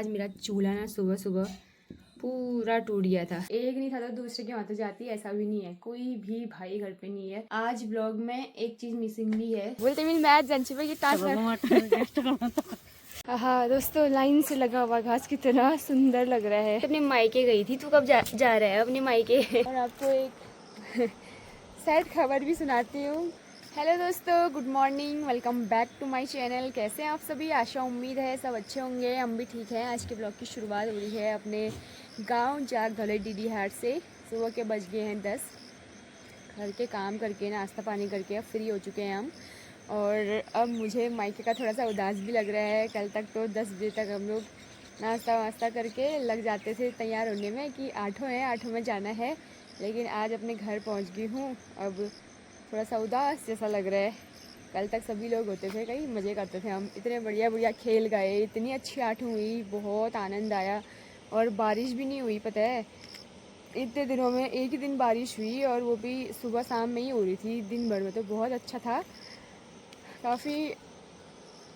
आज मेरा चूल्हा ना सुबह सुबह पूरा टूट गया था। एक नहीं था तो दूसरे के वहां तो जाती, ऐसा भी नहीं है, कोई भी भाई घर पे नहीं है। आज ब्लॉग में एक चीज मिसिंग भी है, बोलते मिल मैच जानची पे हाँ दोस्तों, लाइन से लगा हुआ घास कितना सुंदर लग रहा है। अपने मायके गई थी, तू कब जा रहा है अपने मायके? और आपको एक सैड खबर भी सुनाती हूँ। हेलो दोस्तों, good morning, welcome back to my channel. कैसे हैं आप सभी? आशा उम्मीद है सब अच्छे होंगे, हम भी ठीक हैं। आज के ब्लॉग की शुरुआत हो रही है अपने गांव जाग धौले डीडी हाट से। सुबह के बज गए हैं 10। घर के काम करके नाश्ता पानी करके अब फ्री हो चुके हैं हम। और अब मुझे मायके का थोड़ा सा उदास भी लग रहा है। कल तक तो 10 बजे तक हम लोग नाश्ता वास्ता करके लग जाते थे तैयार होने में कि 8 में जाना है, लेकिन आज अपने घर पहुंच गई हूँ। अब थोड़ा सा उदास जैसा लग रहा है। कल तक सभी लोग होते थे, कई मज़े करते थे हम, इतने बढ़िया बढ़िया खेल गए, इतनी अच्छी आठ हुई, बहुत आनंद आया। और बारिश भी नहीं हुई, पता है इतने दिनों में एक ही दिन बारिश हुई, और वो भी सुबह शाम में ही हो रही थी, दिन भर में तो बहुत अच्छा था। काफ़ी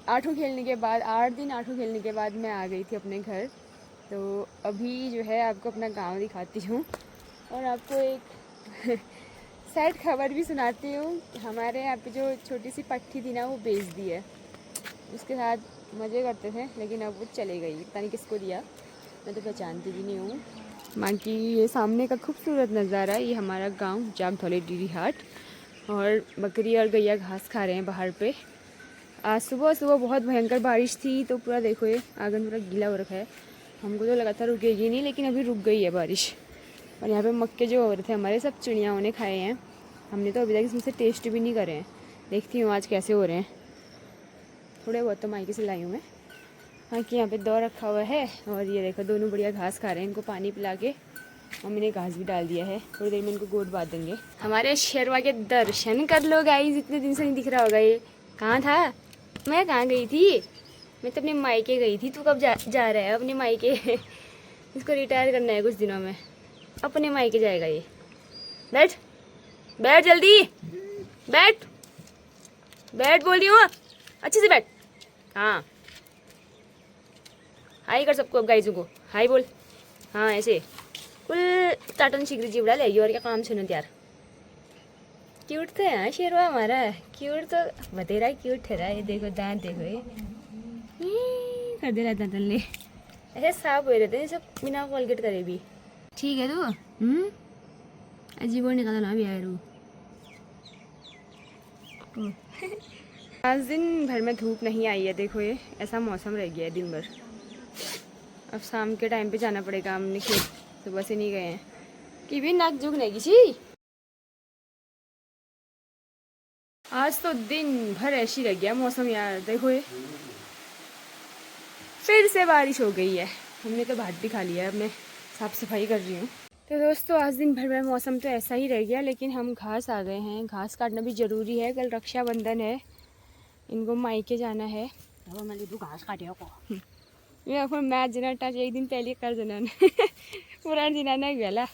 आठों खेलने के बाद 8 दिन आठों खेलने के बाद मैं आ गई थी अपने घर। तो अभी जो है आपको अपना गांव दिखाती हूँ और आपको एक सैड खबर भी सुनाती हूँ। हमारे यहाँ पे जो छोटी सी पट्टी थी ना, वो बेच दी है। उसके साथ मज़े करते थे, लेकिन अब वो चले गई, पता नहीं किसको दिया, मैं तो पहचानती भी नहीं हूँ। बाकी ये सामने का खूबसूरत नज़ारा, ये हमारा गांव जाग धौले डीडी हाट। और बकरी और गैया घास खा रहे हैं बाहर पे। आज सुबह सुबह बहुत भयंकर बारिश थी, तो पूरा देखो ये आंगन पूरा गीला हो रखा है। हमको तो लगा था रुकेगी नहीं, लेकिन अभी रुक गई है बारिश। और यहाँ पे मक्के जो हो रहे थे हमारे, सब चिड़ियाओं ने खाए हैं। हमने तो अभी तक इसमें से टेस्ट भी नहीं करे हैं। देखती हूँ आज कैसे हो रहे हैं। थोड़े बहुत तो मायके से लाई हूँ मैं। हाँ कि यहाँ पे दौ रखा हुआ है, और ये देखो दोनों बढ़िया घास खा रहे हैं। इनको पानी पिला के मम्मी ने घास भी डाल दिया है, थोड़ी देर में इनको गोद बांध देंगे। हमारे शेरवा के दर्शन कर लो गाइस, इतने दिन से नहीं दिख रहा होगा ये। कहाँ था? मैं कहाँ गई थी? मैं तो अपने मायके गई थी। तू कब जा रहा है अपने मायके? इसको रिटायर करना है कुछ दिनों में, अपने मायके जाएगा ये। बैठ बैठ जल्दी, बैठ बैठ बोल रही हूँ, अच्छे से बैठ। हाँ हाई कर सबको, अब गाइजों को हाई बोल। हाँ ऐसे कुल टाटन शीघ्र जी उड़ा ले, और क्या काम सुनो यार। क्यूट तो है शेरवा हमारा, क्यूट तो बतेरा क्यूट ठहरा। ये देखो दांत देखो, ये कर दे रहा दांत ले, ऐसे साफ हो रहते हैं सब बिना कोलगेट करे भी। ठीक है तू अजीब और निकाला ना भी आया रू। आज दिन भर में धूप नहीं आई है, देखो ये ऐसा मौसम रह गया है दिन भर। अब शाम के टाइम पे जाना पड़ेगा, हमने खेत सुबह से नहीं गए हैं कि भी नाक जुग नहीं किसी। आज तो दिन भर ऐसी रह गया मौसम यार, देखो ये फिर से बारिश हो गई है। हमने तो भात भी खा लिया है, अब मैं साफ सफाई कर रही हूँ। तो दोस्तों आज दिन भर में मौसम तो ऐसा ही रह गया, लेकिन हम घास आ गए हैं। घास काटना भी ज़रूरी है, कल रक्षाबंधन है, इनको मायके जाना है। घास काटे या फिर मैच जना टच एक दिन पहले कर देना पूरा दिन नहीं गया।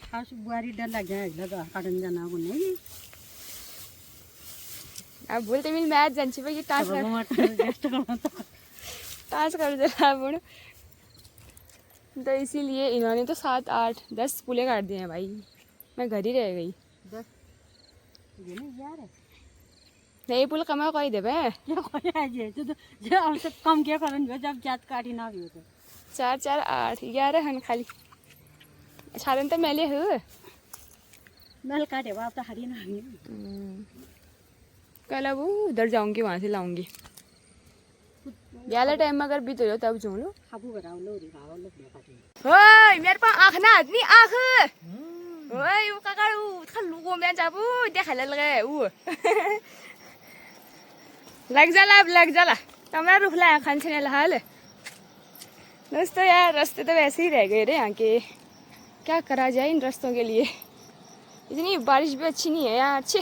खास बुआरी डर लग गया घास काटने जाना को नहीं। अब बोलते मिल मैच जानची पे टास्क कर देना अब। तो इसीलिए इन्होंने तो 7 8 10 पुले काट दिए हैं भाई, मैं घर ही रह गई। 10 ये नहीं यार नहीं पुल कमा कोई देवे क्या कोई है ये जो हमसे कम क्या करन जब जात काटी ना भी तो 4 4 8 11 हन खाली साधन तो मेले हो मेल काटे बाप तो हरी ना। कल अब उधर जाऊंगी, वहां से लाऊंगी। वाला टाइम में अगर बीत हो तब जो लो खाबू कराओ लो दिखाओ लो काटे। ओए मेरे पास आँख ना आदमी आँख ओए वो काका वो खल्लू को मैं जाबू देखा लगे वो लग जाला तमरा रुखला खान से हाल। दोस्तों यार रास्ते तो वैसे ही रह गए रे यहाँ के, क्या करा जाए इन रास्तों के लिए। इतनी बारिश भी अच्छी नहीं है यार, अच्छे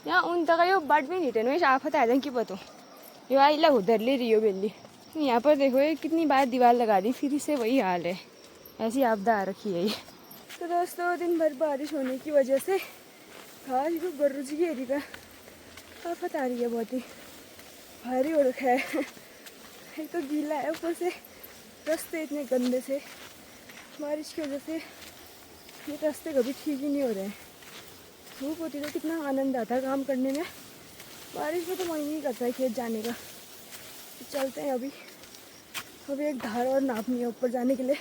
यहाँ उन तक यो बट भी नहीं टेन आफत आ जाए कि पतो यो आई लग उधर ले रही हो बेली। यहाँ पर देखो ये कितनी बार दीवार लगा दी, फिर से वही हाल है, ऐसी आपदा आ रखी है ये। तो दोस्तों दिन भर बारिश होने की वजह से घास को गर्रू जी की एरी का आफत आ रही है, बहुत ही भारी हो रखा है। एक तो गीला है, ऊपर से रास्ते इतने गंदे से, बारिश की वजह से ये रास्ते कभी ठीक ही नहीं हो रहे हैं। धूप होती तो कितना आनंद आता है काम करने में, बारिश में तो मन ही नहीं करता है खेत जाने का। तो चलते हैं अभी एक धार और नापनी है ऊपर जाने के लिए।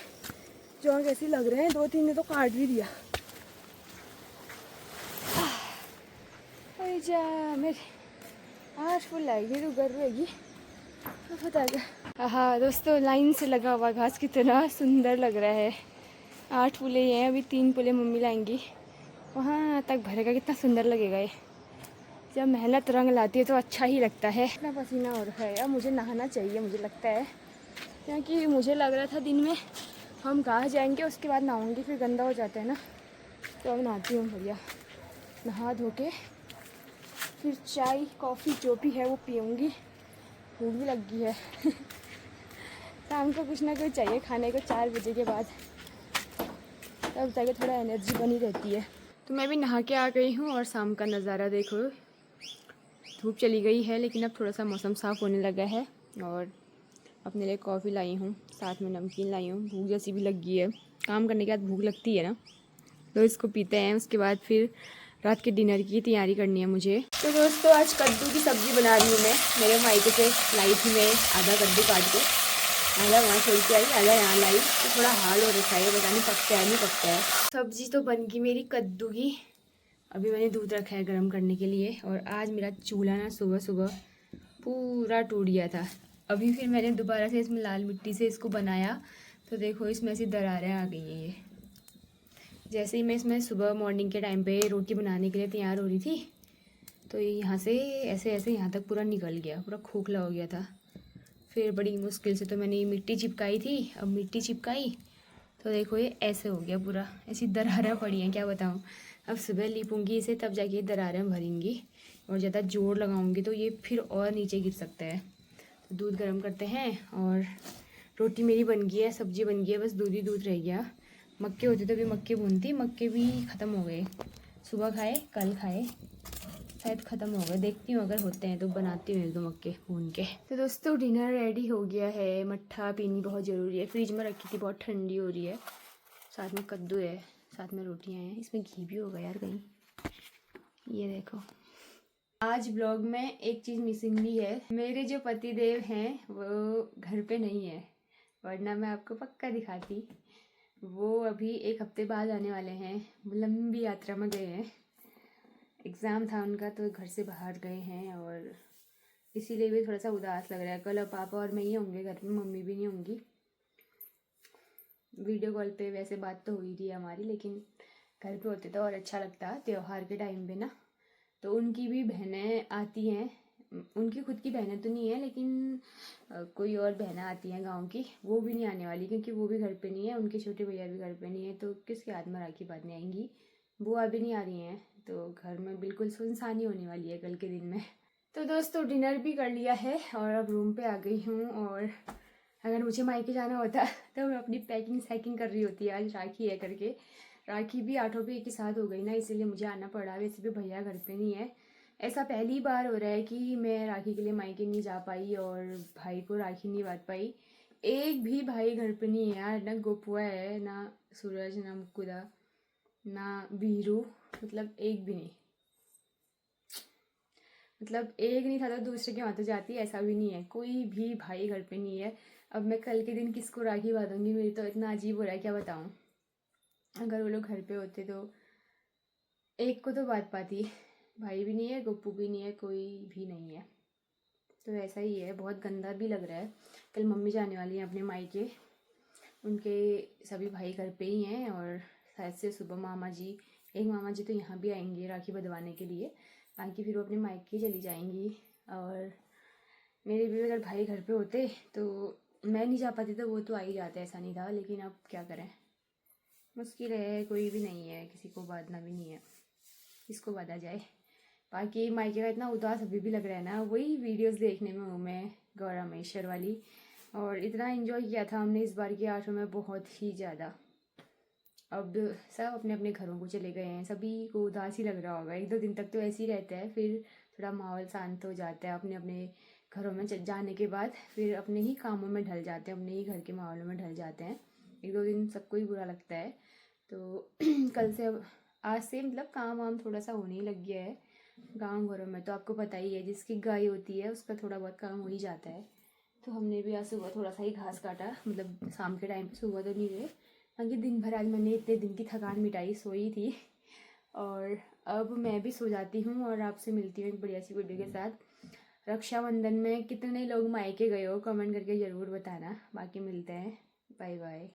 जो कैसी लग रहे हैं, 2-3 ने तो काट भी दिया। जा मेरी आज फुल लाएगी तो गर्व रहेगी पता क्या। हाँ दोस्तों, लाइन से लगा हुआ घास कितना सुंदर लग रहा है। 8 पुले ये हैं, अभी 3 पुले मम्मी लाएंगी। वहाँ तक भरेगा, कितना सुंदर लगेगा ये। जब मेहनत रंग लाती है तो अच्छा ही लगता है। इतना पसीना हो रहा है, अब मुझे नहाना चाहिए मुझे लगता है, क्योंकि मुझे लग रहा था दिन में हम कहाँ जाएंगे उसके बाद नहाऊंगी, फिर गंदा हो जाता है ना। तो अब नहाती हूँ बढ़िया, नहा धो के फिर चाय कॉफ़ी जो भी है वो पीऊँगी। भूख भी लग गई है शाम को कुछ ना कुछ चाहिए खाने को 4 बजे के बाद, तब जाके थोड़ा एनर्जी बनी रहती है। तो मैं भी नहा के आ गई हूँ और शाम का नज़ारा देखो। धूप चली गई है लेकिन अब थोड़ा सा मौसम साफ़ होने लगा है। और अपने लिए कॉफ़ी लाई हूँ, साथ में नमकीन लाई हूँ। भूख जैसी भी लग गई है, काम करने के बाद भूख लगती है ना, तो इसको पीते हैं। उसके बाद फिर रात के डिनर की तैयारी करनी है मुझे। तो दोस्तों आज कद्दू की सब्ज़ी बना रही हूँ मैं। मेरे मायके से लाई थी मैं आधा कद्दू काट के, आधा वहाँ छोड़ के आई, आधा यहाँ लाई। तो थोड़ा हार्ड हो रखा है, पता नहीं पकता है नहीं पकता है। सब्ज़ी तो बन गई मेरी कद्दू की। अभी मैंने दूध रखा है गर्म करने के लिए। और आज मेरा चूल्हा ना सुबह सुबह पूरा टूट गया था। अभी फिर मैंने दोबारा से इसमें लाल मिट्टी से इसको बनाया, तो देखो इसमें ऐसी दरारें आ गई हैं। ये जैसे ही मैं इसमें सुबह मॉर्निंग के टाइम पे रोटी बनाने के लिए तैयार हो रही थी, तो ये यहाँ से ऐसे ऐसे यहाँ तक पूरा निकल गया, पूरा खोखला हो गया था। फिर बड़ी मुश्किल से तो मैंने ये मिट्टी चिपकाई थी। अब मिट्टी चिपकाई तो देखो ये ऐसे हो गया पूरा, ऐसी दरारें पड़ी हैं क्या बताऊँ। अब सुबह लीपूंगी इसे, तब जाके दरारें भरेंगी। और ज़्यादा जोर लगाऊंगी तो ये फिर और नीचे गिर सकता है। तो दूध गर्म करते हैं। और रोटी मेरी बन गई है, सब्जी बन गई है, बस दूध ही दूध रह गया। मक्के होते तो अभी मक्के भूनती, मक्के भी ख़त्म हो गए। सुबह खाए, कल खाए, शायद ख़त्म हो गए। देखती हूँ अगर होते हैं तो बनाती हूँ 1-2 मक्के भून के। तो दोस्तों डिनर रेडी हो गया है। मट्ठा पीनी बहुत ज़रूरी है, फ्रिज में रखी थी, बहुत ठंडी हो रही है। साथ में कद्दू है, साथ में रोटियाँ हैं। इसमें घी भी होगा यार कहीं, ये देखो। आज ब्लॉग में एक चीज़ मिसिंग भी है, मेरे जो पति देव हैं वो घर पे नहीं है, वरना मैं आपको पक्का दिखाती। वो अभी 1 हफ्ते बाद आने वाले हैं, लंबी यात्रा में गए हैं। एग्ज़ाम था उनका तो घर से बाहर गए हैं, और इसीलिए भी थोड़ा सा उदास लग रहा है। कल अब पापा और मैं ही होंगे घर में, मम्मी भी नहीं होंगी। वीडियो कॉल पे वैसे बात तो हुई थी हमारी, लेकिन घर पे होते तो और अच्छा लगता त्योहार के टाइम पे ना। तो उनकी भी बहनें आती हैं, उनकी खुद की बहनें तो नहीं है, लेकिन कोई और बहनें आती हैं गांव की। वो भी नहीं आने वाली क्योंकि वो भी घर पे नहीं है, उनके छोटे भैया भी घर पे नहीं है, तो किसके हाथ में राखी बांधने आएंगी। बुआ भी नहीं आ रही हैं, तो घर में बिल्कुल सुनसानी होने वाली है कल के दिन में। तो दोस्तों डिनर भी कर लिया है और अब रूम पे आ गई हूँ। और अगर मुझे मायके जाना होता तो मैं अपनी पैकिंग सैकिंग कर रही होती, आज राखी है करके। राखी भी 8 भी एक ही साथ हो गई ना, इसीलिए मुझे आना पड़ा। वैसे भी भैया घर पे नहीं है। ऐसा पहली बार हो रहा है कि मैं राखी के लिए मायके नहीं जा पाई और भाई को राखी नहीं बांध पाई। एक भी भाई घर पे नहीं है यार, ना गोपुआ है, ना सूरज, ना मुकुदा, ना बीरू, मतलब एक भी नहीं। मतलब एक नहीं था तो दूसरे के वहाँ तो जाती, ऐसा भी नहीं है, कोई भी भाई घर पे नहीं है। अब मैं कल के दिन किसको राखी बांधूंगी, मेरी तो इतना अजीब हो रहा है क्या बताऊँ। अगर वो लोग घर पे होते तो एक को तो बात पाती, भाई भी नहीं है, गप्पू भी नहीं है, कोई भी नहीं है। तो ऐसा ही है, बहुत गंदा भी लग रहा है। कल मम्मी जाने वाली है अपने मायके, उनके सभी भाई घर पे ही हैं। और शायद से सुबह मामा जी, एक मामा जी तो यहाँ भी आएंगे राखी बंधवाने के लिए, बाकी फिर वो अपने मायके चली जाएंगी। और मेरे भी अगर भाई घर पे होते तो मैं नहीं जा पाती, तो वो तो आ ही जाते, ऐसा नहीं था। लेकिन अब क्या करें, मुश्किल है, कोई भी नहीं है, किसी को बांधना भी नहीं है, किसको बांधा जाए। बाकी मायके का इतना उदास अभी भी लग रहा है ना, वही वीडियोस देखने में हूँ मैं, गौरा महेश्वर वाली। और इतना एंजॉय किया था हमने इस बार की 8 में, बहुत ही ज़्यादा। अब सब अपने अपने घरों को चले गए हैं, सभी को उदास ही लग रहा होगा। 1-2 दिन तक तो ऐसे ही रहता है, फिर थोड़ा माहौल शांत हो जाता है, अपने अपने घरों में जाने के बाद फिर अपने ही कामों में ढल जाते हैं, अपने ही घर के माहौल में ढल जाते हैं। 1-2 दिन सबको ही बुरा लगता है। तो कल से अब आज से मतलब काम वाम थोड़ा सा होने ही लग गया है। गाँव घरों में तो आपको पता ही है, जिसकी गाय होती है उसका थोड़ा बहुत काम हो ही जाता है। तो हमने भी आज सुबह थोड़ा सा ही घास काटा, मतलब शाम के टाइम पे, सुबह तो नहीं गए, क्योंकि दिन भर आज मैंने इतने दिन की थकान मिटाई, सोई थी। और अब मैं भी सो जाती हूँ और आपसे मिलती हूँ एक बढ़िया सी वीडियो के साथ। रक्षाबंधन में कितने लोग मायके गए हो कमेंट करके ज़रूर बताना। बाकी मिलते हैं, बाय बाय।